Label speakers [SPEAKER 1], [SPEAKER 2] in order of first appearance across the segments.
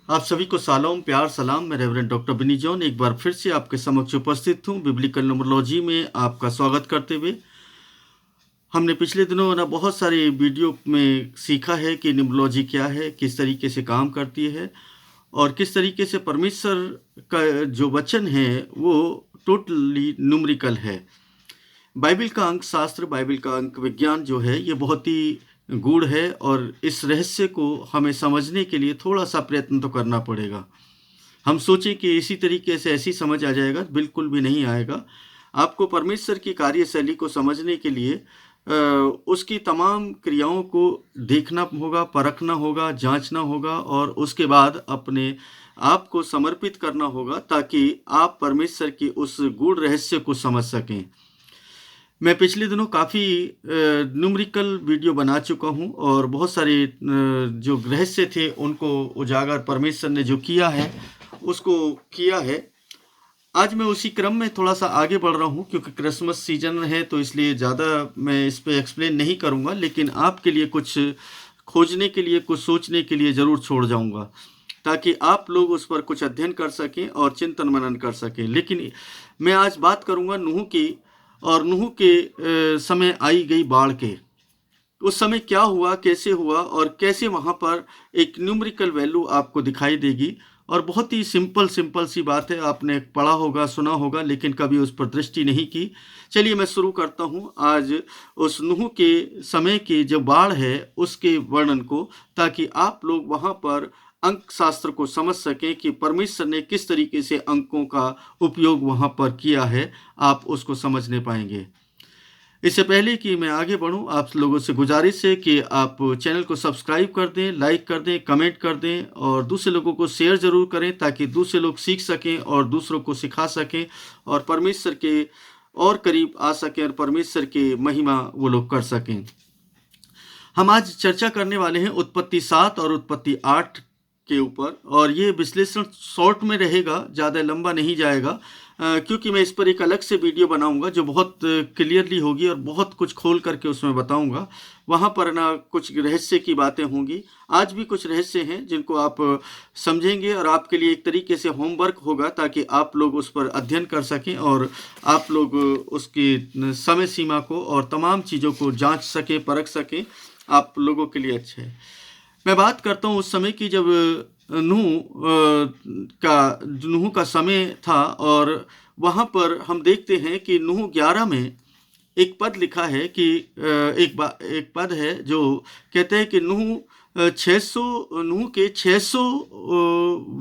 [SPEAKER 1] आप सभी को सालों प्यार सलाम। मैं रेवरेंड डॉक्टर बिनी जॉन एक बार फिर से आपके समक्ष उपस्थित हूँ बिब्लिकल न्यूमरोलॉजी में आपका स्वागत करते हुए। हमने पिछले दिनों ना बहुत सारे वीडियो में सीखा है कि न्यूमरोलॉजी क्या है, किस तरीके से काम करती है और किस तरीके से परमेश्वर का जो वचन है वो टोटली न्यूमरिकल है। बाइबल का अंक शास्त्र, बाइबल का अंक विज्ञान जो है ये बहुत ही गूढ़ है और इस रहस्य को हमें समझने के लिए थोड़ा सा प्रयत्न तो करना पड़ेगा। हम सोचें कि इसी तरीके से ऐसी समझ आ जाएगा, बिल्कुल भी नहीं आएगा। आपको परमेश्वर की कार्यशैली को समझने के लिए उसकी तमाम क्रियाओं को देखना होगा, परखना होगा, जांचना होगा और उसके बाद अपने आप को समर्पित करना होगा ताकि आप परमेश्वर के उस गूढ़ रहस्य को समझ सकें। मैं पिछले दिनों काफ़ी न्यूमेरिकल वीडियो बना चुका हूं और बहुत सारे जो रहस्य थे उनको उजागर परमेश्वर ने जो किया है उसको किया है। आज मैं उसी क्रम में थोड़ा सा आगे बढ़ रहा हूं क्योंकि क्रिसमस सीजन है तो इसलिए ज़्यादा मैं इस पे एक्सप्लेन नहीं करूंगा, लेकिन आपके लिए कुछ खोजने के लिए, कुछ सोचने के लिए ज़रूर छोड़ जाऊंगा ताकि आप लोग उस पर कुछ अध्ययन कर सकें और चिंतन मनन कर सकें। लेकिन मैं आज बात करूंगा नूह की, और नूह के समय आई गई बाढ़ के। उस समय क्या हुआ, कैसे हुआ और कैसे वहाँ पर एक न्यूमेरिकल वैल्यू आपको दिखाई देगी। और बहुत ही सिंपल सी बात है, आपने पढ़ा होगा, सुना होगा, लेकिन कभी उस पर दृष्टि नहीं की। चलिए मैं शुरू करता हूँ आज उस नूह के समय की जो बाढ़ है उसके वर्णन को, ताकि आप लोग वहाँ पर अंक शास्त्र को समझ सकें कि परमेश्वर ने किस तरीके से अंकों का उपयोग वहाँ पर किया है, आप उसको समझने पाएंगे। इससे पहले कि मैं आगे बढ़ूं, आप लोगों से गुजारिश है कि आप चैनल को सब्सक्राइब कर दें, लाइक कर दें, कमेंट कर दें और दूसरे लोगों को शेयर ज़रूर करें ताकि दूसरे लोग सीख सकें और दूसरों को सिखा सकें और परमेश्वर के और करीब आ सकें और परमेश्वर की महिमा वो लोग कर सकें। हम आज चर्चा करने वाले हैं उत्पत्ति 7 और उत्पत्ति 8 के ऊपर, और ये विश्लेषण शॉर्ट में रहेगा, ज़्यादा लंबा नहीं जाएगा क्योंकि मैं इस पर एक अलग से वीडियो बनाऊंगा जो बहुत क्लियरली होगी और बहुत कुछ खोल करके उसमें बताऊंगा। वहाँ पर ना कुछ रहस्य की बातें होंगी, आज भी कुछ रहस्य हैं जिनको आप समझेंगे और आपके लिए एक तरीके से होमवर्क होगा ताकि आप लोग उस पर अध्ययन कर सकें और आप लोग उसकी समय सीमा को और तमाम चीज़ों को जांच सकें, परख सकें। आप लोगों के लिए अच्छा है। मैं बात करता हूँ उस समय की जब नूह का समय था, और वहाँ पर हम देखते हैं कि नूह 11 में एक पद लिखा है कि एक पद है जो कहते हैं कि नूह 600 नूह के 600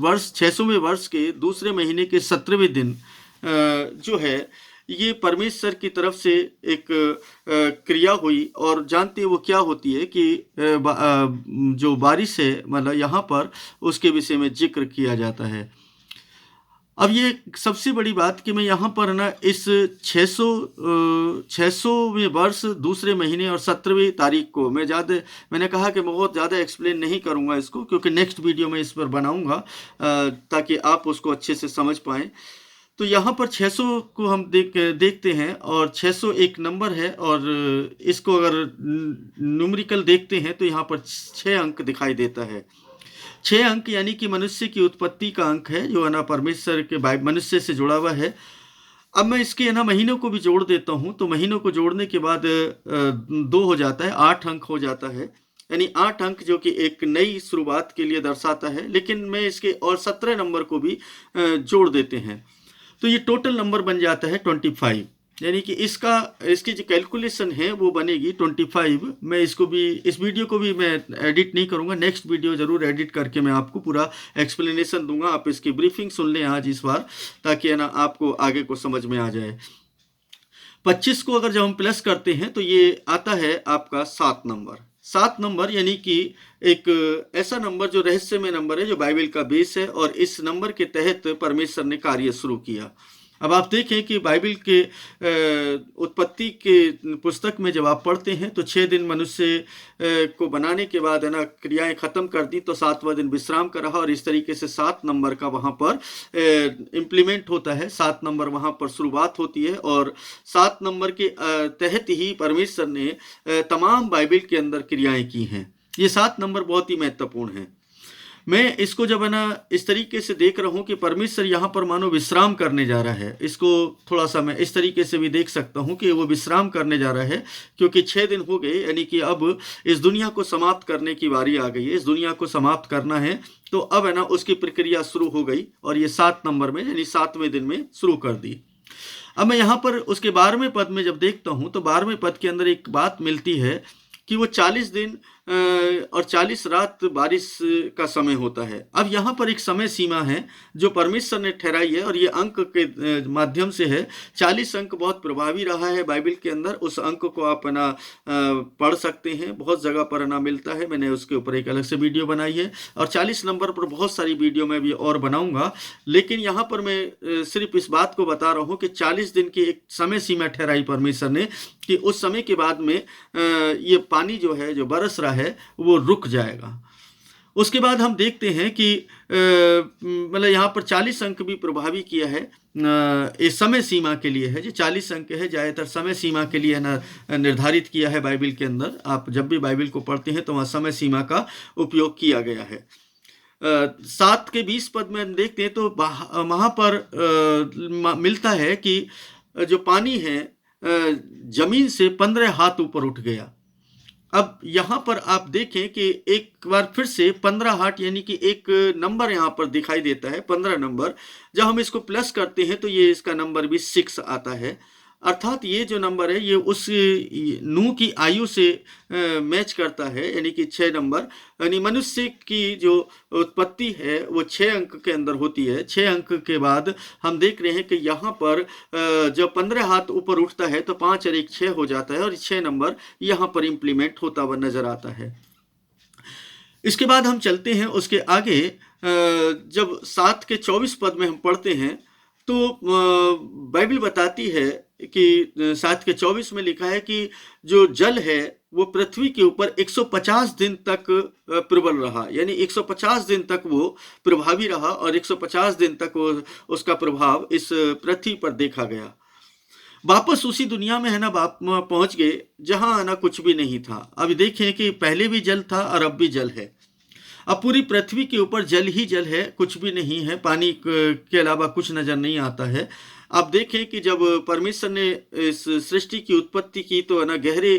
[SPEAKER 1] वर्ष 600वें वर्ष के दूसरे महीने के 17वें दिन जो है ये परमेश्वर की तरफ से एक क्रिया हुई। और जानते हैं वो क्या होती है कि जो बारिश है, मतलब यहाँ पर उसके विषय में जिक्र किया जाता है। अब ये सबसे बड़ी बात कि मैं यहाँ पर ना इस 600वें वर्ष दूसरे महीने और 17वीं तारीख को मैंने कहा कि मैं बहुत ज़्यादा एक्सप्लेन नहीं करूँगा इसको क्योंकि नेक्स्ट वीडियो में इस पर बनाऊँगा ताकि आप उसको अच्छे से समझ पाएँ। तो यहाँ पर 600 को हम देखते हैं और 600 एक नंबर है, और इसको अगर न्यूमेरिकल देखते हैं तो यहाँ पर 6 अंक दिखाई देता है। 6 अंक यानी कि मनुष्य की उत्पत्ति का अंक है जो है ना परमेश्वर के मनुष्य से जुड़ा हुआ है। अब मैं इसके है ना महीनों को भी जोड़ देता हूँ, तो महीनों को जोड़ने के बाद 2 हो जाता है, 8 अंक हो जाता है, यानी 8 अंक जो कि एक नई शुरुआत के लिए दर्शाता है। लेकिन मैं इसके और 17 नंबर को भी जोड़ देते हैं तो ये टोटल नंबर बन जाता है 25, यानी कि इसकी जो कैलकुलेशन है वो बनेगी 25। मैं इसको भी, इस वीडियो को भी मैं एडिट नहीं करूँगा, नेक्स्ट वीडियो ज़रूर एडिट करके मैं आपको पूरा एक्सप्लेनेशन दूंगा। आप इसकी ब्रीफिंग सुन लें आज इस बार ताकि है ना आपको आगे को समझ में आ जाए। 25 को अगर जब हम प्लस करते हैं तो ये आता है आपका 7 नंबर। 7 नंबर यानी कि एक ऐसा नंबर जो रहस्यमय नंबर है, जो बाइबल का बेस है, और इस नंबर के तहत परमेश्वर ने कार्य शुरू किया। अब आप देखें कि बाइबल के उत्पत्ति के पुस्तक में जब आप पढ़ते हैं तो 6 दिन मनुष्य को बनाने के बाद है ना क्रियाएं खत्म कर दी, तो 7वां दिन विश्राम का रहा, और इस तरीके से 7 नंबर का वहाँ पर इम्प्लीमेंट होता है। 7 नंबर वहाँ पर शुरुआत होती है और 7 नंबर के तहत ही परमेश्वर ने तमाम बाइबल के अंदर क्रियाएं की हैं। ये 7 नंबर बहुत ही महत्वपूर्ण है। मैं इसको जब है ना इस तरीके से देख रहा हूँ कि परमेश्वर यहाँ पर मानो विश्राम करने जा रहा है, इसको थोड़ा सा मैं इस तरीके से भी देख सकता हूँ कि वो विश्राम करने जा रहा है, क्योंकि 6 दिन हो गए, यानी कि अब इस दुनिया को समाप्त करने की बारी आ गई है। इस दुनिया को समाप्त करना है, तो अब है ना उसकी प्रक्रिया शुरू हो गई और ये 7 नंबर में यानी 7वें दिन में शुरू कर दी। अब मैं यहाँ पर उसके 12वें पद में जब देखता हूँ तो 12वें पद के अंदर एक बात मिलती है कि वो 40 दिन और 40 रात बारिश का समय होता है। अब यहाँ पर एक समय सीमा है जो परमेश्वर ने ठहराई है और ये अंक के माध्यम से है। 40 अंक बहुत प्रभावी रहा है बाइबल के अंदर। उस अंक को आप ना पढ़ सकते हैं, बहुत जगह पर ना मिलता है। मैंने उसके ऊपर एक अलग से वीडियो बनाई है और 40 नंबर पर बहुत सारी वीडियो मैं भी और बनाऊंगा, लेकिन यहाँ पर मैं सिर्फ इस बात को बता रहा हूँ कि 40 दिन की एक समय सीमा ठहराई परमेश्वर ने कि उस समय के बाद में ये पानी जो है, जो बरस रहा है, वो रुक जाएगा। उसके बाद हम देखते हैं कि मतलब यहाँ पर 40 अंक भी प्रभावी किया है, इस समय सीमा के लिए है। जो 40 अंक है ज़्यादातर समय सीमा के लिए ना निर्धारित किया है बाइबल के अंदर। आप जब भी बाइबल को पढ़ते हैं तो वहाँ समय सीमा का उपयोग किया गया है। 7 के 20 पद में हम देखते हैं तो वहाँ पर मिलता है कि जो पानी है जमीन से 15 हाथ ऊपर उठ गया। अब यहाँ पर आप देखें कि एक बार फिर से 15 हाथ यानी कि एक नंबर यहाँ पर दिखाई देता है, 15 नंबर। जब हम इसको प्लस करते हैं तो ये इसका नंबर भी 6 आता है। अर्थात ये जो नंबर है ये उस नूह की आयु से मैच करता है, यानी कि 6 नंबर, यानी मनुष्य की जो उत्पत्ति है वो 6 अंक के अंदर होती है। 6 अंक के बाद हम देख रहे हैं कि यहाँ पर जब 15 हाथ ऊपर उठता है तो 5 और 1 6 हो जाता है और 6 नंबर यहाँ पर इम्प्लीमेंट होता हुआ नजर आता है। इसके बाद हम चलते हैं उसके आगे। जब 7 के 24 पद में हम पढ़ते हैं तो बाइबल बताती है कि 7 के 24 में लिखा है कि जो जल है वो पृथ्वी के ऊपर 150 दिन तक प्रबल रहा, यानी 150 दिन तक वो प्रभावी रहा और 150 दिन तक वो उसका प्रभाव इस पृथ्वी पर देखा गया। वापस उसी दुनिया में है ना पहुंच गए जहां है ना कुछ भी नहीं था। अब देखें कि पहले भी जल था और अब भी जल है। अब पूरी पृथ्वी के ऊपर जल ही जल है, कुछ भी नहीं है, पानी के अलावा कुछ नजर नहीं आता है। आप देखें कि जब परमेश्वर ने इस सृष्टि की उत्पत्ति की तो है ना गहरे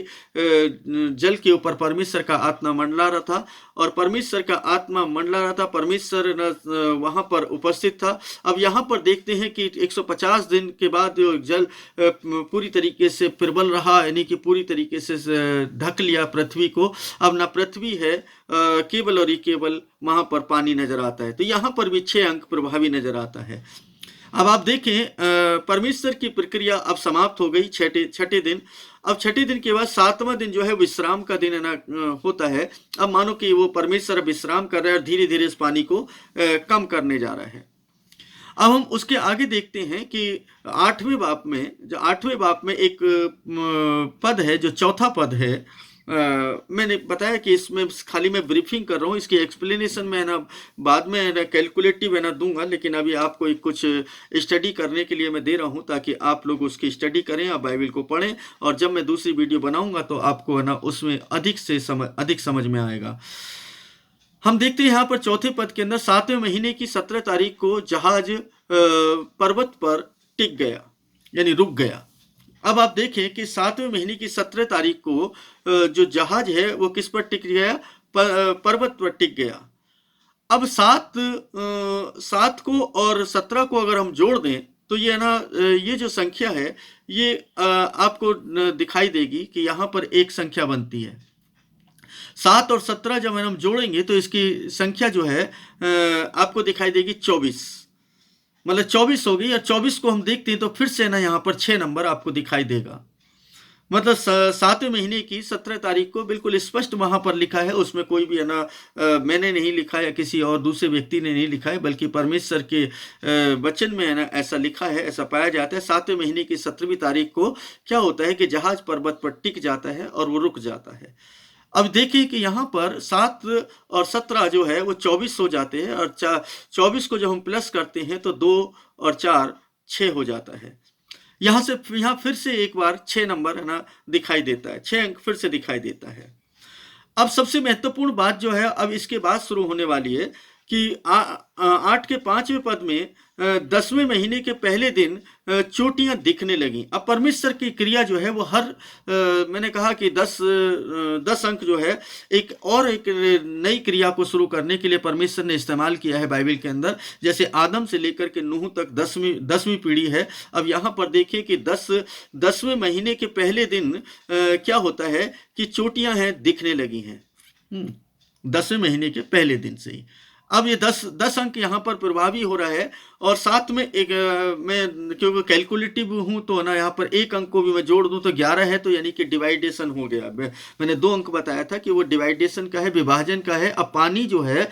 [SPEAKER 1] जल के ऊपर परमेश्वर का आत्मा मंडला रहा था और परमेश्वर का आत्मा मंडला रहा था, परमेश्वर वहाँ पर उपस्थित था। अब यहाँ पर देखते हैं कि 150 दिन के बाद जल पूरी तरीके से प्रबल रहा, यानी कि पूरी तरीके से ढक लिया पृथ्वी को। अब ना पृथ्वी है, केवल और केवल वहाँ पर पानी नजर आता है। तो यहाँ पर भी 6 अंक प्रभावी नजर आता है। अब आप देखें परमेश्वर की प्रक्रिया अब समाप्त हो गई छठे दिन। अब छठे दिन के बाद 7वां दिन जो है विश्राम का दिन है ना होता है। अब मानो कि वो परमेश्वर विश्राम कर रहा है और धीरे धीरे इस पानी को कम करने जा रहा है। अब हम उसके आगे देखते हैं कि 8वें बाप में एक पद है, जो चौथा पद है। मैंने बताया कि इसमें खाली मैं ब्रीफिंग कर रहा हूँ, इसकी एक्सप्लेनेशन मैं ना बाद में ना कैलकुलेटिव है ना दूंगा, लेकिन अभी आपको एक कुछ स्टडी करने के लिए मैं दे रहा हूँ ताकि आप लोग उसकी स्टडी करें, आप बाइबल को पढ़ें और जब मैं दूसरी वीडियो बनाऊंगा तो आपको है ना उसमें अधिक समझ में आएगा। हम देखते हैं यहाँ पर चौथे पद के अंदर 7वें महीने की 17 तारीख को जहाज पर्वत पर टिक गया, यानी रुक गया। अब आप देखें कि 7वें महीने की 17 तारीख को जो जहाज है वो किस पर टिक गया? पर्वत पर टिक गया। अब 7 को और 17 को अगर हम जोड़ दें तो ये ना ये जो संख्या है ये आपको दिखाई देगी कि यहाँ पर एक संख्या बनती है। 7 और 17 जब हम जोड़ेंगे तो इसकी संख्या जो है आपको दिखाई देगी 24, मतलब 24 हो गई। और 24 को हम देखते हैं तो फिर से ना यहाँ पर 6 नंबर आपको दिखाई देगा। मतलब 7वें महीने की 17 तारीख को बिल्कुल स्पष्ट वहां पर लिखा है, उसमें कोई भी है ना मैंने नहीं लिखा या किसी और दूसरे व्यक्ति ने नहीं लिखा है, बल्कि परमेश्वर के वचन में है ना ऐसा लिखा है, ऐसा पाया जाता है। 7वें महीने की 17वीं तारीख को क्या होता है कि जहाज पर्वत पर टिक जाता है और वो रुक जाता है। अब देखिए कि यहाँ पर 7 और 17 जो है वो 24 हो जाते हैं और 24 को जब हम प्लस करते हैं तो 2 और 4 6 हो जाता है। यहाँ फिर से एक बार 6 नंबर है ना दिखाई देता है, 6 अंक फिर से दिखाई देता है। अब सबसे महत्वपूर्ण बात जो है अब इसके बाद शुरू होने वाली है कि 8 के 5वें पद में 10वें महीने के पहले दिन चोटियां दिखने लगी। अब परमेश्वर की क्रिया जो है वो मैंने कहा कि 10 अंक जो है एक नई क्रिया को शुरू करने के लिए परमेश्वर ने इस्तेमाल किया है बाइबल के अंदर। जैसे आदम से लेकर के नूह तक 10वीं पीढ़ी है। अब यहाँ पर देखिए कि 10वें महीने के पहले दिन क्या होता है कि चोटियां हैं दिखने लगी हैं 10वें महीने के पहले दिन से ही। अब ये 10 अंक यहाँ पर प्रभावी हो रहा है। और साथ में मैं क्योंकि कैलकुलेटिव हूँ तो ना यहाँ पर एक अंक को भी मैं जोड़ दूँ तो 11 है, तो यानी कि डिवाइडेशन हो गया। मैंने 2 अंक बताया था कि वो डिवाइडेशन का है, विभाजन का है। अब पानी जो है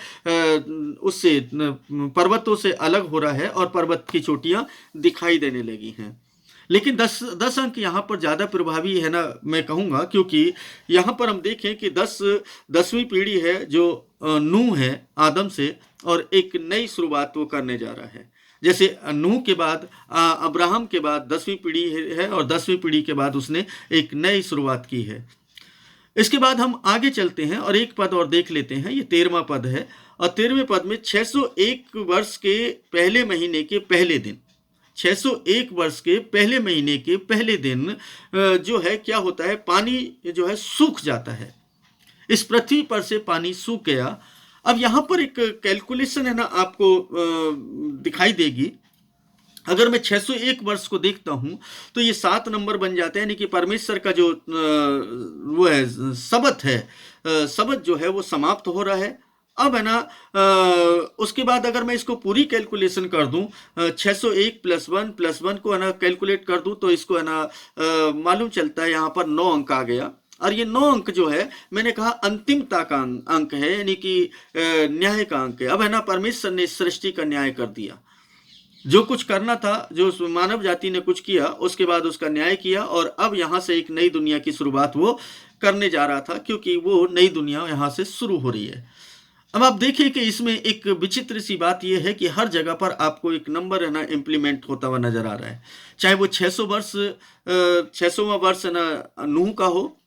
[SPEAKER 1] उससे पर्वतों से अलग हो रहा है और पर्वत की चोटियाँ दिखाई देने लगी हैं। लेकिन 10 अंक यहाँ पर ज़्यादा प्रभावी है ना, मैं कहूँगा, क्योंकि यहाँ पर हम देखें कि 10वीं पीढ़ी है जो नूह है आदम से, और एक नई शुरुआत वो करने जा रहा है। जैसे नूह के बाद अब्राहम के बाद 10वीं पीढ़ी है और 10वीं पीढ़ी के बाद उसने एक नई शुरुआत की है। इसके बाद हम आगे चलते हैं और एक पद और देख लेते हैं। ये 13वां पद है और 13वें पद में 601 वर्ष के पहले महीने के पहले दिन, 601 वर्ष के पहले महीने के पहले दिन जो है क्या होता है, पानी जो है सूख जाता है। इस पृथ्वी पर से पानी सूख गया। अब यहाँ पर एक कैलकुलेशन है ना आपको दिखाई देगी। अगर मैं 601 वर्ष को देखता हूँ तो ये 7 नंबर बन जाते हैं, यानी कि परमेश्वर का जो वो है सबत है, सबत जो है वो समाप्त हो रहा है। अब है ना उसके बाद अगर मैं इसको पूरी कैलकुलेशन कर दूं, 601 + 1 को है ना कैलकुलेट कर दूं तो इसको है ना मालूम चलता है यहाँ पर 9 अंक आ गया। और ये 9 अंक जो है मैंने कहा अंतिमता का अंक है, यानी कि न्याय का अंक है। अब है ना परमेश्वर ने सृष्टि का न्याय कर दिया। जो कुछ करना था, जो मानव जाति ने कुछ किया, उसके बाद उसका न्याय किया और अब यहाँ से एक नई दुनिया की शुरुआत वो करने जा रहा था, क्योंकि वो नई दुनिया यहाँ से शुरू हो रही है। अब आप देखिए कि इसमें एक विचित्र सी बात यह है कि हर जगह पर आपको एक नंबर है ना इम्प्लीमेंट होता हुआ नजर आ रहा है। चाहे वो 600वां वर्ष है ना नूह का हो,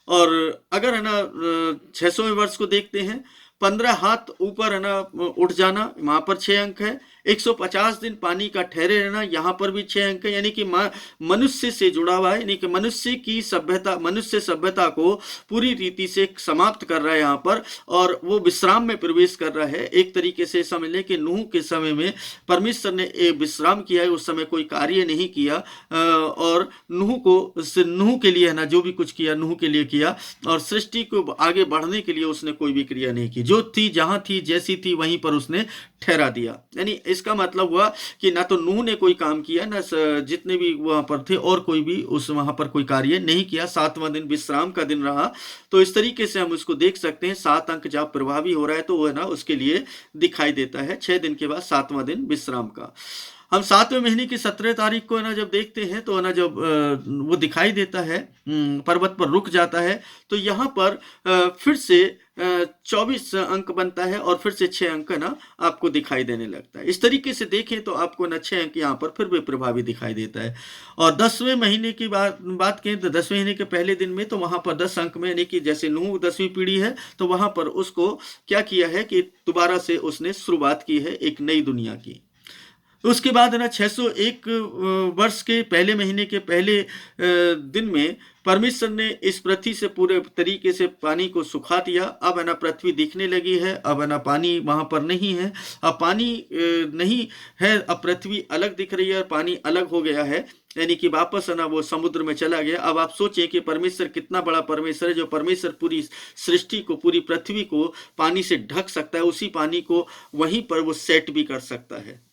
[SPEAKER 1] और अगर है ना 600वें वर्ष को देखते हैं, 15 हाथ ऊपर है ना उठ जाना, वहां पर 6 अंक है। 150 दिन पानी का ठहरे रहना, यहाँ पर भी 6 अंक है, यानी कि मनुष्य से जुड़ा हुआ है, यानी कि मनुष्य सभ्यता को पूरी रीति से समाप्त कर रहा है यहाँ पर, और वो विश्राम में प्रवेश कर रहा है। एक तरीके से समझ लें कि नूह के समय में परमेश्वर ने एक विश्राम किया है, उस समय कोई कार्य नहीं किया, और नूह के लिए है ना जो भी कुछ किया नूह के लिए किया, और सृष्टि को आगे बढ़ने के लिए उसने कोई भी क्रिया नहीं की। जो थी, जहां थी, जैसी थी वहीं पर उसने ठहरा दिया। यानी इसका मतलब हुआ कि ना तो नूह ने कोई काम किया, ना जितने भी वहां पर थे और कोई भी वहां पर कोई कार्य नहीं किया। 7वां दिन विश्राम का दिन रहा। तो इस तरीके से हम इसको देख सकते हैं। 7 अंक जब प्रभावी हो रहा है तो वो है ना उसके लिए दिखाई देता है 6 दिन के बाद 7वां दिन विश्राम का। हम 7वें महीने की 17 तारीख को है ना जब देखते हैं तो है ना जब वो दिखाई देता है, पर्वत पर रुक जाता है, तो यहाँ पर फिर से 24 अंक बनता है और फिर से 6 अंक ना आपको दिखाई देने लगता है। इस तरीके से देखें तो आपको ना 6 अंक यहाँ पर फिर भी प्रभावी दिखाई देता है। और 10वें महीने की बात करें तो 10वें महीने के पहले दिन में तो वहाँ पर 10 अंक में, यानी कि जैसे नूह 10वीं पीढ़ी है तो वहाँ पर उसको क्या किया है कि दोबारा से उसने शुरुआत की है एक नई दुनिया की। उसके बाद है ना 601 वर्ष के पहले महीने के पहले दिन में परमेश्वर ने इस पृथ्वी से पूरे तरीके से पानी को सुखा दिया। अब है ना पृथ्वी दिखने लगी है, अब है ना पानी वहां पर नहीं है, अब पानी नहीं है, अब पृथ्वी अलग दिख रही है, पानी अलग हो गया है, यानी कि वापस है ना वो समुद्र में चला गया। अब आप सोचें कि परमेश्वर कितना बड़ा परमेश्वर है, जो परमेश्वर पूरी सृष्टि को, पूरी पृथ्वी को पानी से ढक सकता है, उसी पानी को वहीं पर वो सेट भी कर सकता है।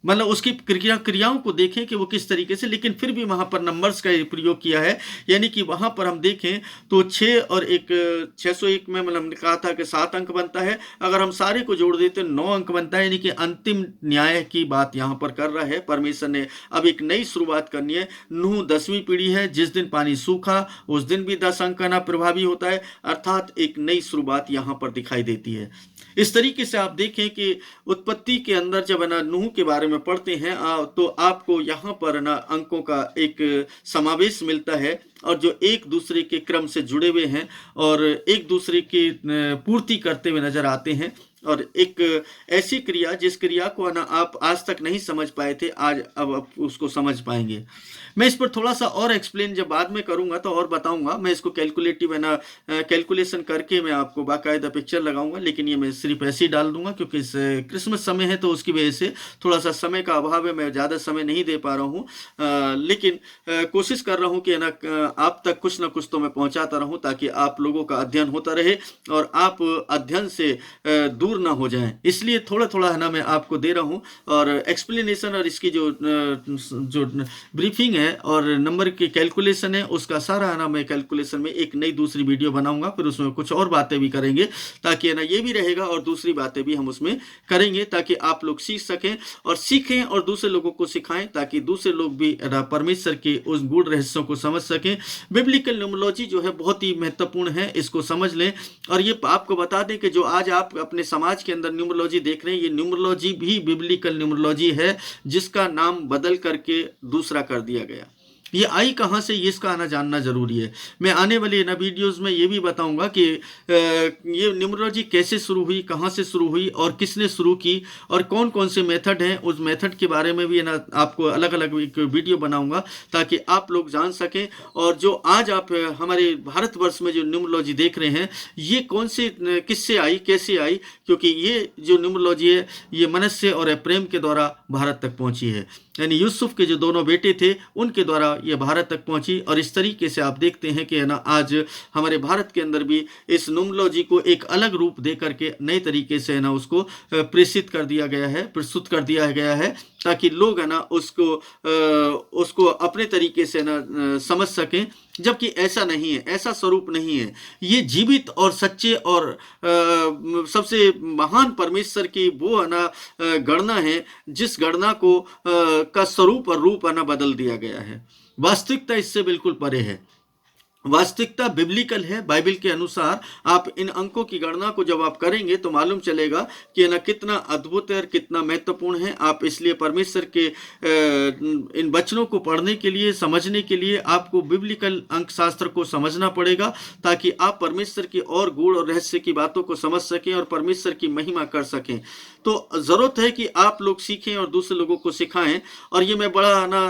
[SPEAKER 1] मतलब उसकी क्रियाओं को देखें कि वो किस तरीके से, लेकिन फिर भी वहां पर नंबर्स का प्रयोग किया है। यानी कि वहां पर हम देखें तो 6 और 601 में मतलब हमने कहा था कि 7 अंक बनता है, अगर हम सारे को जोड़ देते 9 अंक बनता है। यानी कि अंतिम न्याय की बात यहाँ पर कर रहा है परमेश्वर ने। अब एक नई शुरुआत करनी है। नूह 10वीं पीढ़ी है, जिस दिन पानी सूखा उस दिन भी 10 अंक ना प्रभावी होता है, अर्थात एक नई शुरुआत यहाँ पर दिखाई देती है। इस तरीके से आप देखें कि उत्पत्ति के अंदर जब ना नूह के बारे में पढ़ते हैं तो आपको यहाँ पर ना अंकों का एक समावेश मिलता है, और जो एक दूसरे के क्रम से जुड़े हुए हैं और एक दूसरे की पूर्ति करते हुए नजर आते हैं। और एक ऐसी क्रिया जिस क्रिया को है ना आप आज तक नहीं समझ पाए थे, आज अब आप उसको समझ पाएंगे। मैं इस पर थोड़ा सा और एक्सप्लेन जब बाद में करूंगा तो और बताऊंगा। मैं इसको कैलकुलेटिव है ना कैलकुलेशन करके मैं आपको बाकायदा पिक्चर लगाऊंगा, लेकिन ये मैं सिर्फ ऐसे ही डाल दूंगा क्योंकि इस क्रिसमस समय है तो उसकी वजह से थोड़ा सा समय का अभाव है, मैं ज़्यादा समय नहीं दे पा रहा हूँ। लेकिन कोशिश कर रहा हूँ कि है ना आप तक कुछ ना कुछ तो मैं पहुँचाता रहूँ ताकि आप लोगों का अध्ययन होता रहे और आप अध्ययन से दूर ना हो जाएं। इसलिए थोड़ा थोड़ा है ना मैं आपको दे रहा हूँ, और एक्सप्लेनेशन और इसकी जो ब्रीफिंग है और नंबर की कैलकुलेशन है उसका सारा है ना मैं कैलकुलेशन में एक नई दूसरी वीडियो बनाऊंगा, फिर उसमें कुछ और बातें भी करेंगे ताकि है ना ये भी रहेगा और दूसरी बातें भी हम उसमें करेंगे ताकि आप लोग सीख सकें और सीखें और दूसरे लोगों को सिखाएं ताकि दूसरे लोग भी परमेश्वर के उस गूढ़ रहस्यों को समझ सकें। बिब्लिकल न्यूमरोलॉजी जो है बहुत ही महत्वपूर्ण है, इसको समझ लें। और ये आपको बता दें कि जो आज आप अपने समाज के अंदर न्यूमरोलॉजी देख रहे हैं, ये न्यूमरोलॉजी भी बिब्लिकल न्यूमरोलॉजी है जिसका नाम बदल करके दूसरा कर दिया गया। ये आई कहाँ से, ये इसका आना जानना जरूरी है। मैं आने वाली ना वीडियोस में ये भी बताऊंगा कि ये न्यूमरोलॉजी कैसे शुरू हुई, कहाँ से शुरू हुई और किसने शुरू की और कौन कौन से मेथड हैं, उस मेथड के बारे में भी ना आपको अलग अलग एक वीडियो बनाऊंगा ताकि आप लोग जान सकें। और जो आज आप हमारे भारतवर्ष में जो न्यूमरोलॉजी देख रहे हैं ये कौन से किससे आई, कैसे आई, क्योंकि ये जो न्यूमरोलॉजी है ये मनुष्य और प्रेम के द्वारा भारत तक पहुंची है। यानी यूसुफ के जो दोनों बेटे थे उनके द्वारा ये भारत तक पहुंची। और इस तरीके से आप देखते हैं कि है ना आज हमारे भारत के अंदर भी इस न्यूमरोलॉजी को एक अलग रूप दे करके नए तरीके से है ना उसको प्रेषित कर दिया गया है, प्रस्तुत कर दिया गया है ताकि लोग है ना उसको अपने तरीके से ना समझ सकें। जबकि ऐसा नहीं है, ऐसा स्वरूप नहीं है। ये जीवित और सच्चे और सबसे महान परमेश्वर की वो है ना गणना है जिस गणना को का स्वरूप और रूप है ना बदल दिया गया है। वास्तविकता इससे बिल्कुल परे है। वास्तविकता बिब्लिकल है, बाइबल के अनुसार। आप इन अंकों की गणना को जब आप करेंगे तो मालूम चलेगा कि ना कितना अद्भुत है और कितना महत्वपूर्ण है। आप इसलिए परमेश्वर के इन वचनों को पढ़ने के लिए, समझने के लिए आपको बिब्लिकल अंक शास्त्र को समझना पड़ेगा ताकि आप परमेश्वर की और गूढ़ और रहस्य की बातों को समझ सकें और परमेश्वर की महिमा कर सकें। तो ज़रूरत है कि आप लोग सीखें और दूसरे लोगों को सिखाएं। और ये मैं बड़ा ना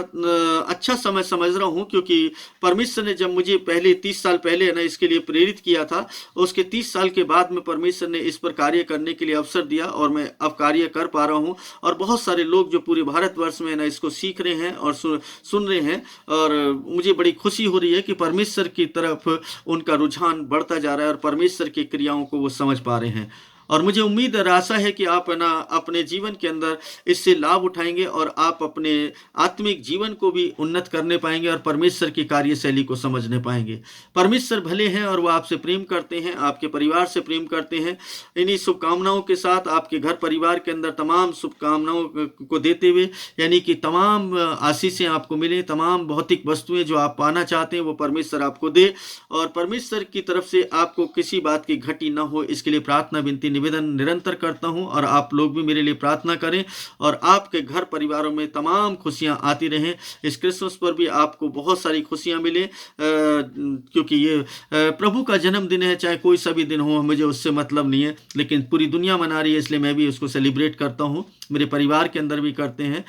[SPEAKER 1] अच्छा समय समझ रहा हूँ क्योंकि परमेश्वर ने जब मुझे पहले 30 साल पहले ना इसके लिए प्रेरित किया था, उसके 30 साल के बाद में परमेश्वर ने इस पर कार्य करने के लिए अवसर दिया और मैं अब कार्य कर पा रहा हूँ। और बहुत सारे लोग जो पूरे भारतवर्ष में ना इसको सीख रहे हैं और सुन रहे हैं, और मुझे बड़ी खुशी हो रही है कि परमेश्वर की तरफ उनका रुझान बढ़ता जा रहा है और परमेश्वर की क्रियाओं को वो समझ पा रहे हैं। और मुझे उम्मीद और आशा है कि आप ना अपने जीवन के अंदर इससे लाभ उठाएंगे और आप अपने आत्मिक जीवन को भी उन्नत करने पाएंगे और परमेश्वर की कार्यशैली को समझने पाएंगे। परमेश्वर भले हैं और वो आपसे प्रेम करते हैं, आपके परिवार से प्रेम करते हैं। इन्हीं शुभकामनाओं के साथ आपके घर परिवार के अंदर तमाम शुभकामनाओं को देते हुए, यानी कि तमाम आशीषें आपको मिले, तमाम भौतिक वस्तुएं जो आप पाना चाहते हैं वो परमेश्वर आपको दे और परमेश्वर की तरफ से आपको किसी बात की घटी ना हो, इसके लिए प्रार्थना विनती निवेदन निरंतर करता हूं। और आप लोग भी मेरे लिए प्रार्थना करें और आपके घर परिवारों में तमाम खुशियां आती रहें। इस क्रिसमस पर भी आपको बहुत सारी खुशियां मिले क्योंकि ये प्रभु का जन्मदिन है। चाहे कोई सा भी दिन हो, मुझे उससे मतलब नहीं है, लेकिन पूरी दुनिया मना रही है इसलिए मैं भी उसको सेलिब्रेट करता हूँ। मेरे परिवार के अंदर भी करते हैं।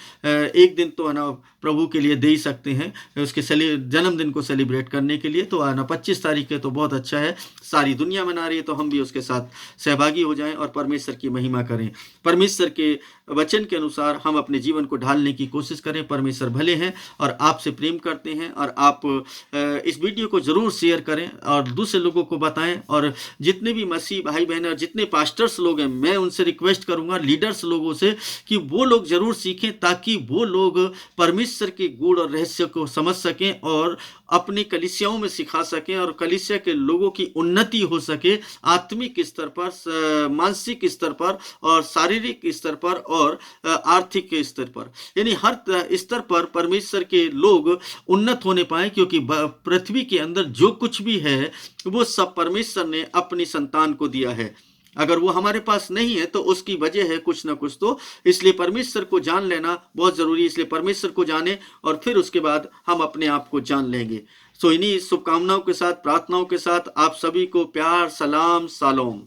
[SPEAKER 1] एक दिन तो है ना प्रभु के लिए दे ही सकते हैं उसके जन्मदिन को सेलिब्रेट करने के लिए। तो है ना 25 तारीख है तो बहुत अच्छा है, सारी दुनिया मना रही है तो हम भी उसके साथ सहभागी हो जाएं और परमेश्वर की महिमा करें। परमेश्वर के वचन के अनुसार हम अपने जीवन को ढालने की कोशिश करें। परमेश्वर भले हैं और आपसे प्रेम करते हैं। और आप इस वीडियो को ज़रूर शेयर करें और दूसरे लोगों को बताएं। और जितने भी मसीह भाई बहन और जितने पास्टर्स लोग हैं, मैं उनसे रिक्वेस्ट करूंगा, लीडर्स लोगों से, कि वो लोग ज़रूर सीखें ताकि वो लोग परमेश्वर के गूढ़ और रहस्य को समझ सकें और अपनी कलीसियाओं में सिखा सकें और कलीसिया के लोगों की उन्नति हो सके आत्मिक स्तर पर, मानसिक स्तर पर और शारीरिक स्तर पर और आर्थिक स्तर पर, यानी हर स्तर पर परमेश्वर के लोग उन्नत होने पाए। क्योंकि पृथ्वी के अंदर जो कुछ भी है वो सब परमेश्वर ने अपनी संतान को दिया है। अगर वो हमारे पास नहीं है तो उसकी वजह है कुछ ना कुछ। तो इसलिए परमेश्वर को जान लेना बहुत जरूरी है। इसलिए परमेश्वर को जाने और फिर उसके बाद हम अपने आप को जान लेंगे। सो इन्हीं शुभकामनाओं के साथ, प्रार्थनाओं के साथ आप सभी को प्यार, सलाम, शालोम।